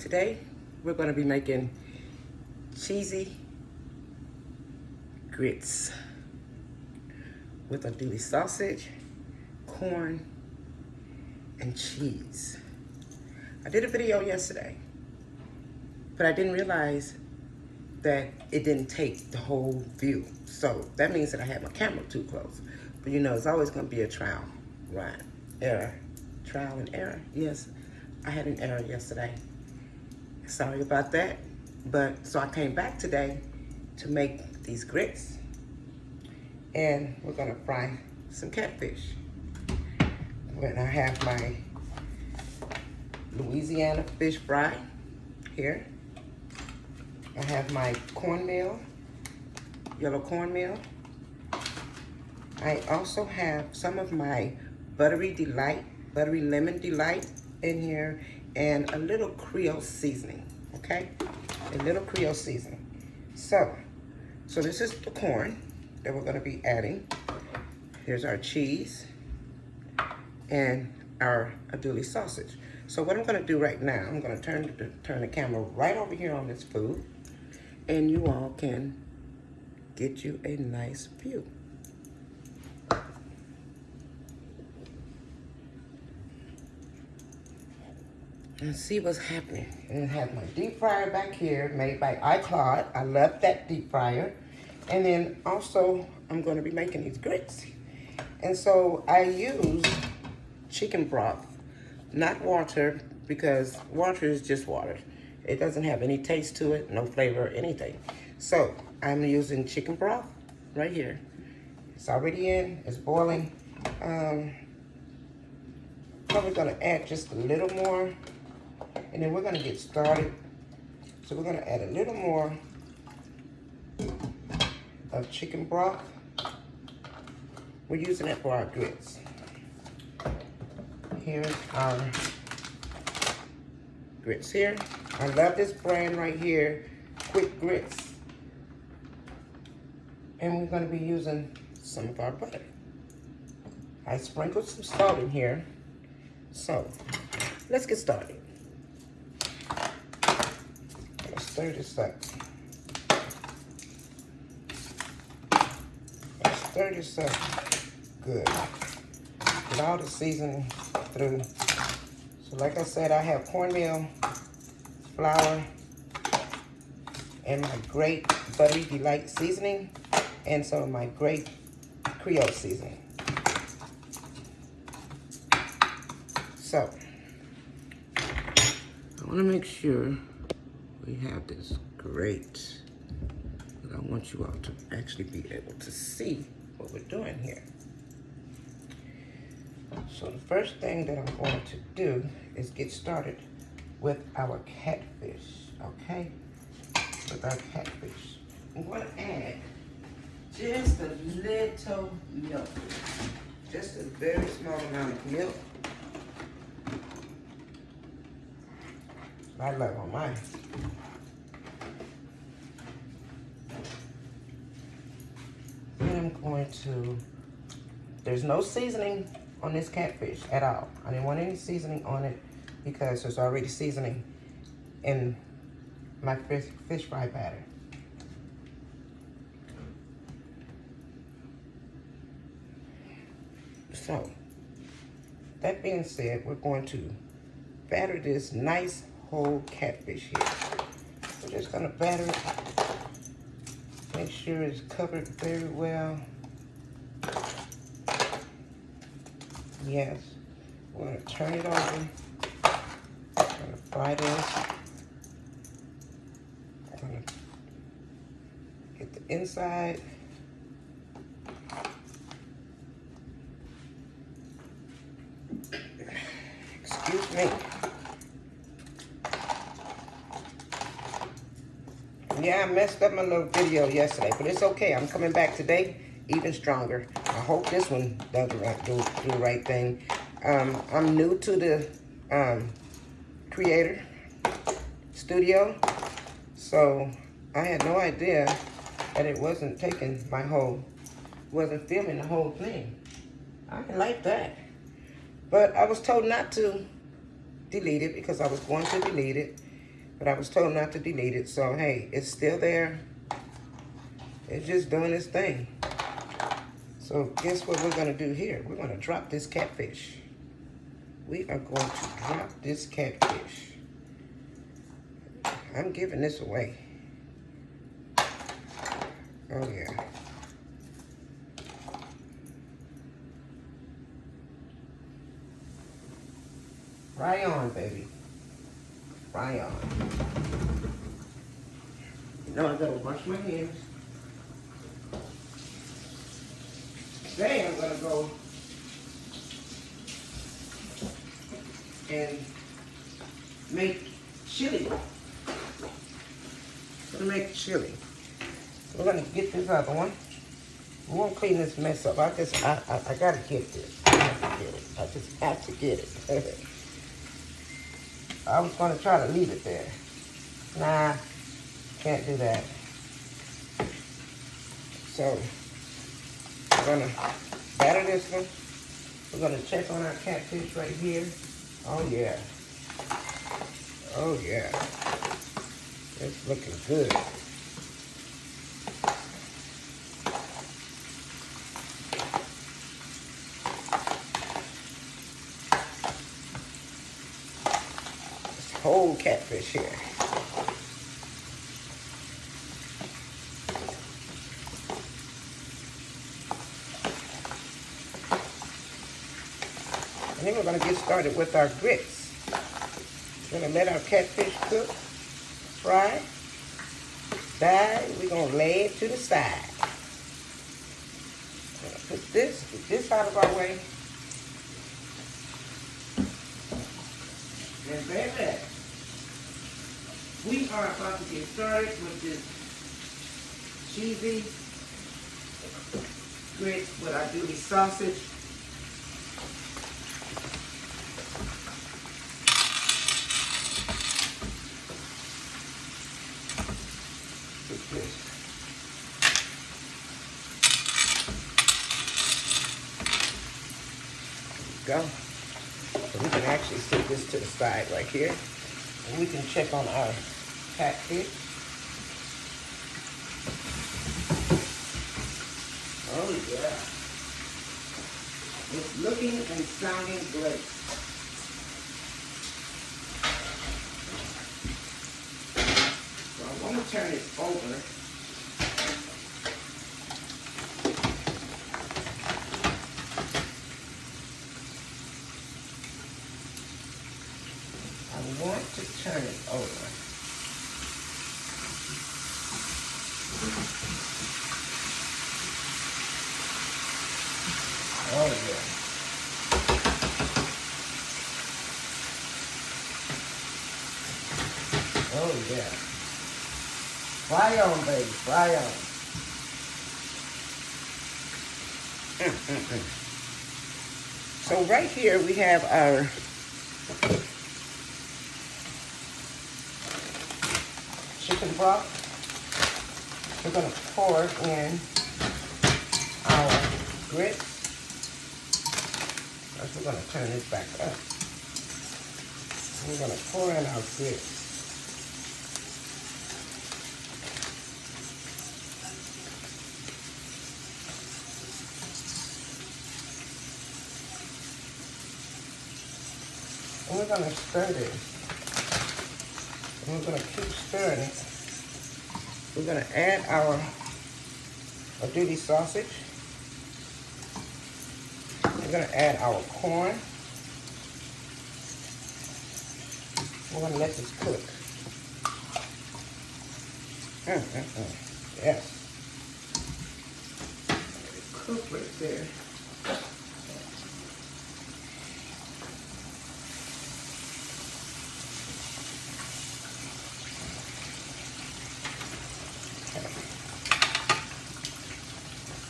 Today, we're going to be making cheesy grits with andouille sausage, corn, and cheese. I did a video yesterday, but I didn't realize that it didn't take the whole view. So that means that I had my camera too close. But you know, it's always going to be a trial, right? Trial and error. Yes, I had an error yesterday. Sorry about that. But so I came back today to make these grits, and we're gonna fry some catfish. And I have my Louisiana fish fry here. I have my cornmeal, yellow cornmeal. I also have some of my buttery lemon delight in here, and a little Creole seasoning, okay? A little Creole seasoning. So this is the corn that we're gonna be adding. Here's our cheese and our andouille sausage. So what I'm gonna do right now, I'm gonna turn the camera right over here on this food, and you all can get you a nice view. And see what's happening. And I have my deep fryer back here, made by iCloud. I love that deep fryer. And then also, I'm gonna be making these grits. And so I use chicken broth, not water, because water is just water. It doesn't have any taste to it, no flavor or anything. So I'm using chicken broth right here. It's already in, it's boiling. Probably gonna add just a little more, and then we're gonna get started. So we're gonna add a little more of chicken broth. We're using it for our grits. Here's our grits here. I love this brand right here, Quick Grits. And we're gonna be using some of our butter. I sprinkled some salt in here. So let's get started. Stir this up. Stir this up good. Get all the seasoning through. So like I said, I have cornmeal, flour, and my great buttery delight seasoning, and some of my great Creole seasoning. So I want to make sure we have this great, but I want you all to actually be able to see what we're doing here. So the first thing that I'm going to do is get started with our catfish, okay? With our catfish. I'm going to add just a little milk, just a very small amount of milk. I love on mine. Then I'm going to, there's no seasoning on this catfish at all. I didn't want any seasoning on it because there's already seasoning in my fish fry batter. So, that being said, we're going to batter this nice whole catfish here. We're just gonna batter it. Make sure it's covered very well. Yes. We're gonna turn it over. We're gonna fry this. I'm gonna get the inside. Excuse me. Yeah, I messed up my little video yesterday, but it's okay. I'm coming back today even stronger. I hope this one does do the right thing. I'm new to the creator studio, so I had no idea that it wasn't taking wasn't filming the whole thing. I didn't like that. But I was told not to delete it because I was going to delete it. But I was told not to delete it, so hey, it's still there. It's just doing its thing. So guess what we're gonna do here? We're gonna drop this catfish. We are going to drop this catfish. I'm giving this away. Oh yeah. Fry on, baby. Fry on. You know I gotta wash my hands. Today I'm gonna go and make chili. We're gonna make chili. We're gonna get this other one. We won't clean this mess up. I gotta get this. I have to get it. I just have to get it. I was gonna try to leave it there. Nah, can't do that. So we're gonna batter this one. We're gonna check on our catfish right here. Oh yeah. Oh yeah. It's looking good. This whole catfish here. And then we're going to get started with our grits. We're going to let our catfish cook, fry, we're going to lay it to the side. Put this out of our way. And baby, we are about to get started with this cheesy grits with our andouille sausage. Go. So we can actually set this to the side right here. And we can check on our catfish. Oh yeah. It's looking and sounding great. So I want to turn it over. I want to turn it over. Oh yeah. Oh yeah. Fry on, baby, fry on. So right here we have our chicken broth. We're going to pour in our grits. First we're going to turn this back up. We're going to pour in our grits. And we're going to stir this. And we're going to keep stirring it. We're going to add our andouille sausage. We're going to add our corn. We're going to let this cook. Yes. Cook right there.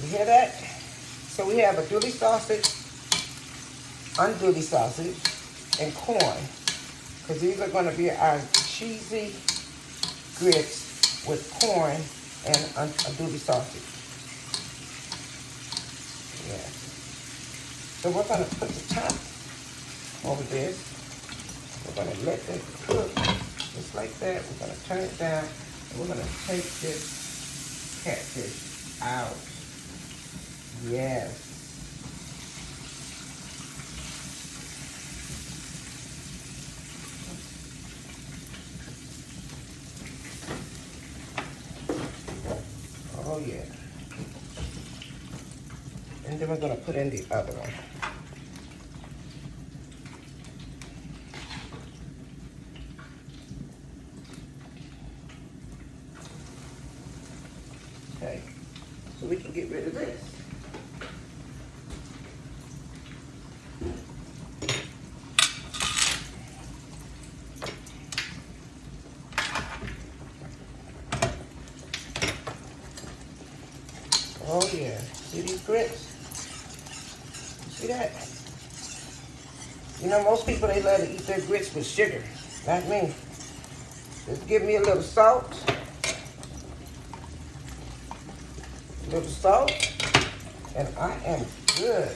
You hear that? So we have andouille sausage, and corn. Because these are going to be our cheesy grits with corn and andouille sausage. Yeah. So we're going to put the top over this. We're going to let this cook Just like that. We're gonna turn it down and we're gonna take this catfish out. Yes. Oh yeah. And then we're gonna put in the other one. Okay, so we can get rid of this. Oh yeah, see these grits? See that? You know, most people, they love to eat their grits with sugar. Not me. Just give me a little salt. A little salt. And I am good.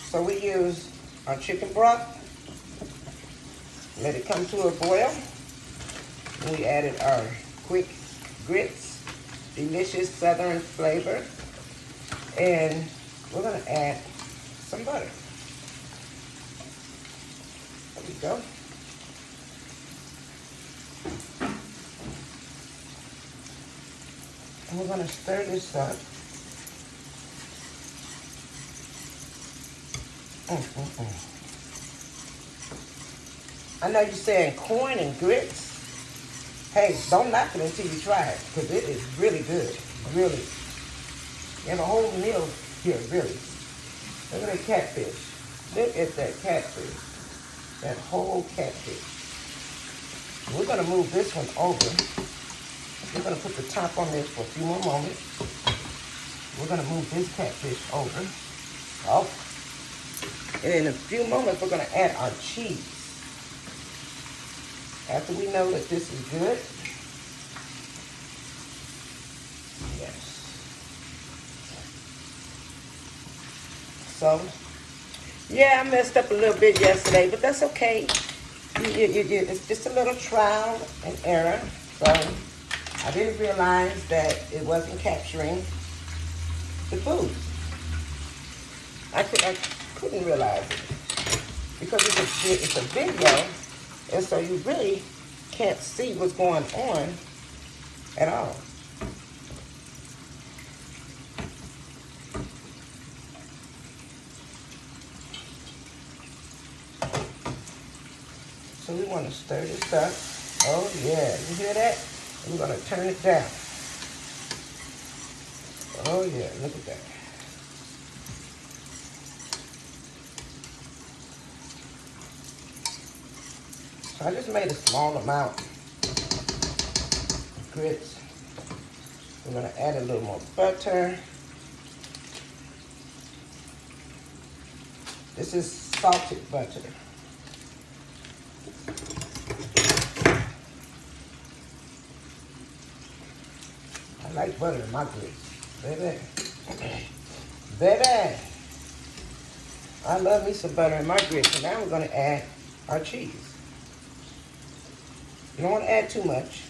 So we use our chicken broth. Let it come to a boil. And we added our quick grits, delicious southern flavor. And we're gonna add some butter. There we go. And we're gonna stir this up. I know you're saying corn and grits. Hey, don't knock it until you try it, because it is really good, really. You have a whole meal here, really. Look at that catfish. Look at that catfish. That whole catfish. We're gonna move this one over. We're gonna put the top on this for a few more moments. We're gonna move this catfish over. Oh. And in a few moments, we're gonna add our cheese. After we know that this is good. Yes. So, yeah, I messed up a little bit yesterday, but that's okay. It's just a little trial and error. So, I didn't realize that it wasn't capturing the food. I couldn't realize it because it's a video, and so you really can't see what's going on at all. So we want to stir this up. Oh yeah, you hear that? And we're going to turn it down. Oh yeah, look at that. So I just made a small amount of grits. We're going to add a little more butter. This is salted butter. I like butter in my grits. Baby. Baby. I love me some butter in my grits. So now we're going to add our cheese. You don't want to add too much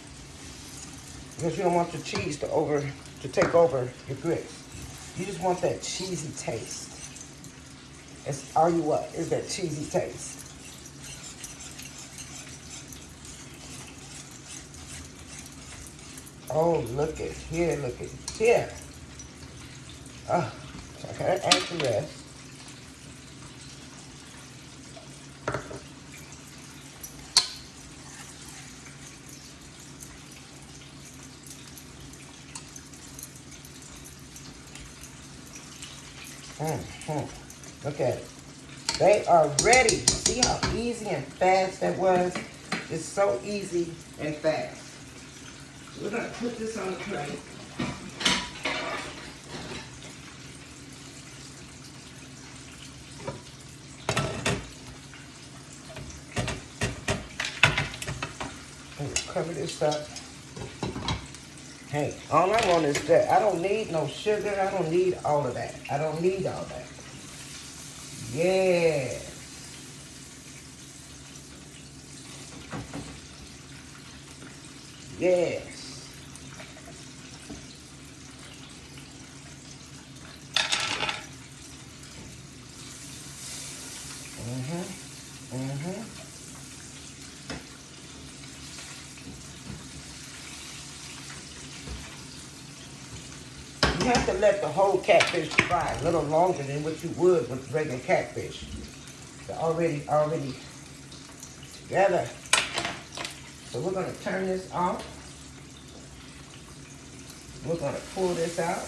because you don't want the cheese to take over your grits. You just want that cheesy taste. It's all you want is that cheesy taste. Oh, look at here, look at here. Oh, so I gotta add the rest. Look at it. They are ready. See how easy and fast that was? It's so easy and fast. So we're going to put this on the plate. And we'll cover this up. Hey, all I want is that. I don't need no sugar. I don't need all of that. I don't need all that. Yeah. Yes. Mm-hmm. Mm-hmm. You have to let the whole catfish fry a little longer than what you would with regular catfish. They're already together. So we're gonna turn this off. We're gonna pull this out.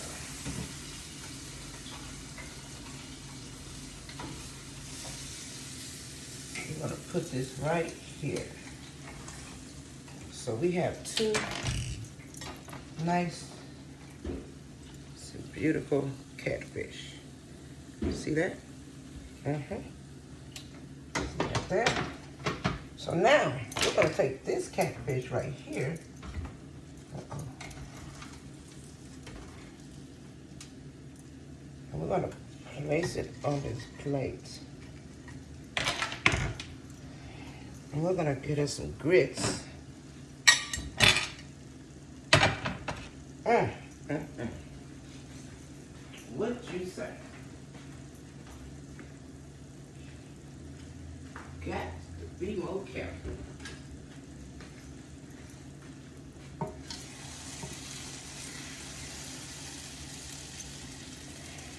We're gonna put this right here. So we have two nice, some beautiful catfish. See that? Mm-hmm. See that there? So now we're gonna take this catfish right here. And we're gonna place it on this plate. And we're gonna get us some grits. What you say? Got to be more careful.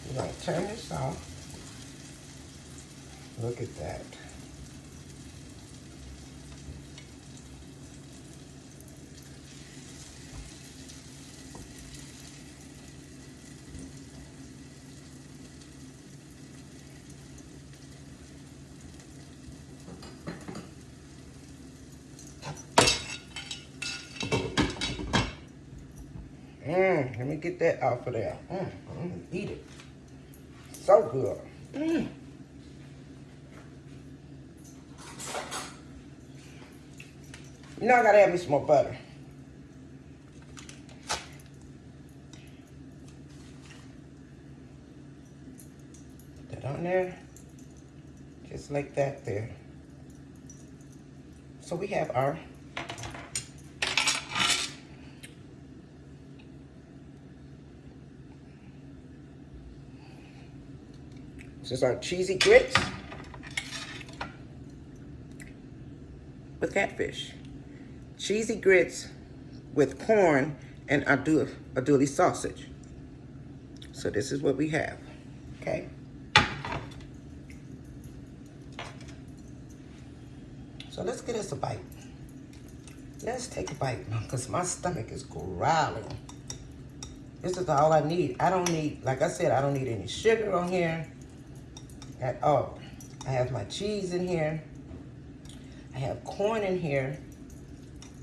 We're gonna turn this off. Look at that. Let me get that off of there. Eat it. So good. You know I gotta have me some more butter. Put that on there. Just like that there. So we have our this is our cheesy grits with catfish. Cheesy grits with corn and andouille sausage. So this is what we have, okay? So let's get us a bite. Let's take a bite now, because my stomach is growling. This is all I need. I don't need, like I said, I don't need any sugar on here at all. I have my cheese in here. I have corn in here.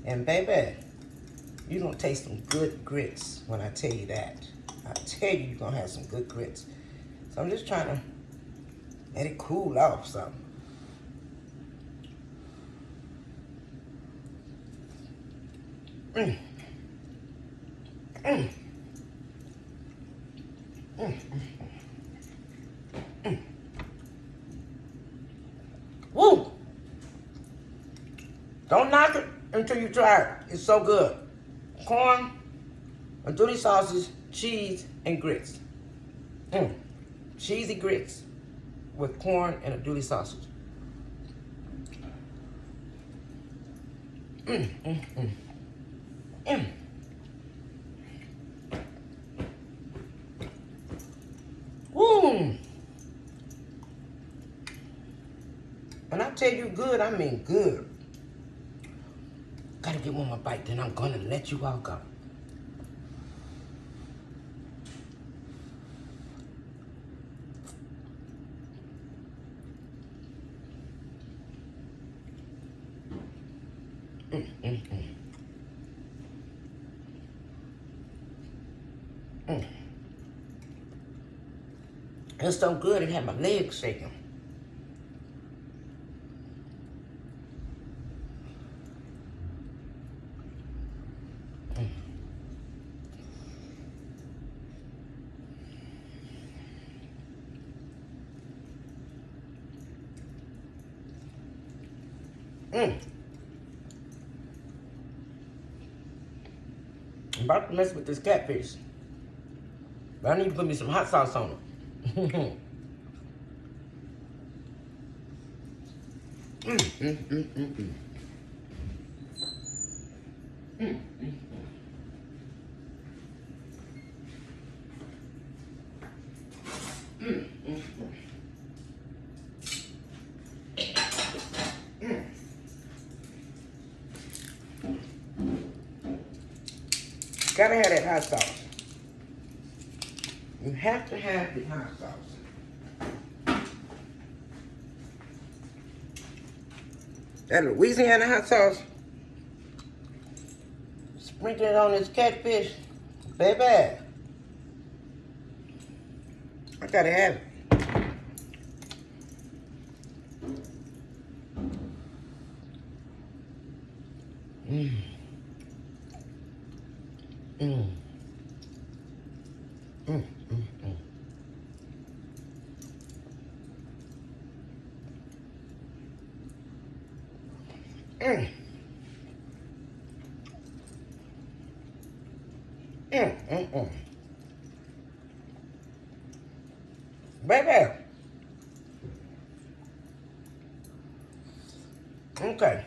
And baby, you're gonna taste some good grits when I tell you that. I tell you, you're gonna have some good grits. So I'm just trying to let it cool off some. Woo! Don't knock it until you try it. It's so good. Corn, andouille sausage, cheese, and grits. Cheesy grits with corn and andouille sausage. Woo! When I tell you good, I mean good. Gotta get one more bite, then I'm gonna let you all go. It's so good, it had my legs shaking. I'm about to mess with this catfish. But I need to put me some hot sauce on it. Gotta have that hot sauce. You have to have the hot sauce. That Louisiana hot sauce. Sprinkle it on this catfish. Baby. I gotta have it. Mm. Mm. Mm, mm, mm. Mm. Baby. Okay.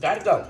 Gotta go.